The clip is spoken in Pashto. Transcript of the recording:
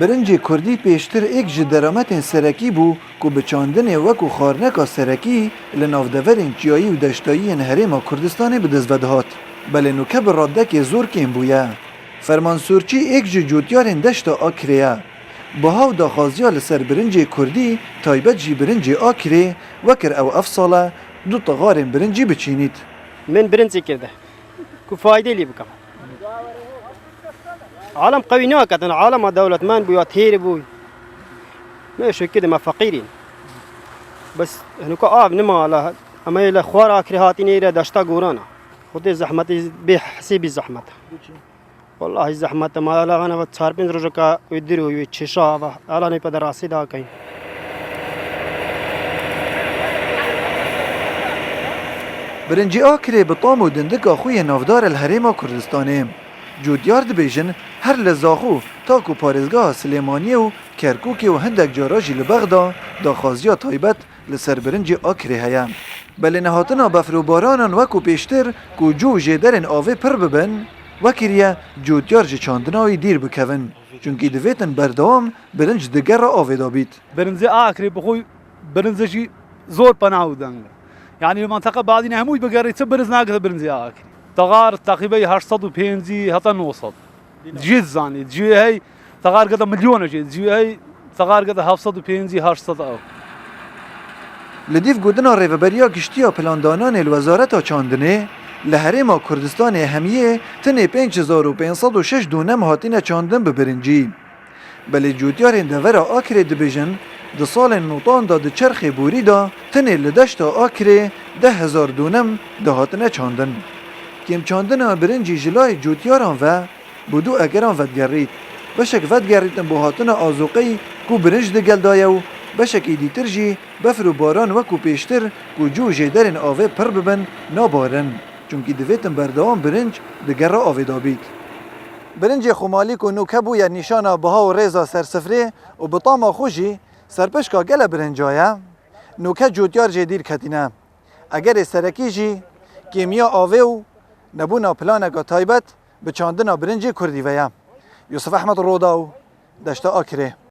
برنج کردی پیشتر ایک جی درامت سرکی بو که به چاندن وکو خارنکا سرکی لنافدورین چیایی و دشتایی هرما کردستان به دست هات. بله نوکه بر رادک زور کم بویا. فرمانسورچی ایک جی جوتیارین دشتا آکریه. بهاو داخازیا لسر برنج کردی تایبت جی برنج آکری وکر او افصاله دو تغارین برنجی بچینید. من برنجي كده كفايدة لي بكم عالم قوي ناكتن عالم دولة مان بو يطهير بو ما شو كده ما فقيرين بس هنوك نما على اما الى خوار اكرهاتين الى دشتا غورانا خود زحمتي بحسب الزحمه والله الزحمه ما لا انا بتصاربين رجكا يديروا يتششا على ني بدراسي دا كاين برنجی آکری به طام و دندک آخوی نافدار الهرما کردستانه. جودیار دبیجن هر لزاخو تاکو پارزگاه سلیمانی و کرکوک و هندک جاراجی لبغدا داخازیا تایبت لسر برنجی آکری هیا. بله نهاتنا بفروبارانان وکو پیشتر کو جو جیدرین آوه پر ببن وکریه جودیار جی چاندناوی دیر بکون چونکی دویتن بردوام برنج دگر را آوه دابید. برنجی آکری بخوی برنجی زور پناهو دنگ. يعني المنطقة بعدين هموج بقري تبرز ناقة برنزي آكل تغار تقريبا 850 حتى نوصل جيز يعني جي هي تغار قد مليون جي هي تغار قد 750 800 أو لديف گودنا ریوبریا گشتیا پلاندانان الوزارت چاندنه لهرما کردستان همیه تنه 5506 دونم هاتین چاندن به برنجی بله جوتیار دورا آکر دبیجن د سال نوتان دا د چرخ بوری دا تنه لدشتا آکره 10,000 دونم دهاتنه چاندن. کم چاندن برنجی جلای جوتیاران و بودو اگران ودگرید. بشک ودگریدن بو هاتن آزوقی کو برنج دگل دایو بشک ایدیتر جی بفرو باران وکو پیشتر کو جو جیدرین آوه پر ببن نابارن چونکی دویتن بردوان برنج دگر را آوه دابید. برنج خمالی کو نوکه بو یا نشان بها و ریزا سرسفره و بطام خوشی سرپشکا گل برنجایه نوکه جوتیار جدیر کتینه اگر سرکی جی کیمیا آوه و نبونا پلانگا تایبت به چاندنا برنج کردی ویا یوسف احمد روداو دشتا آکره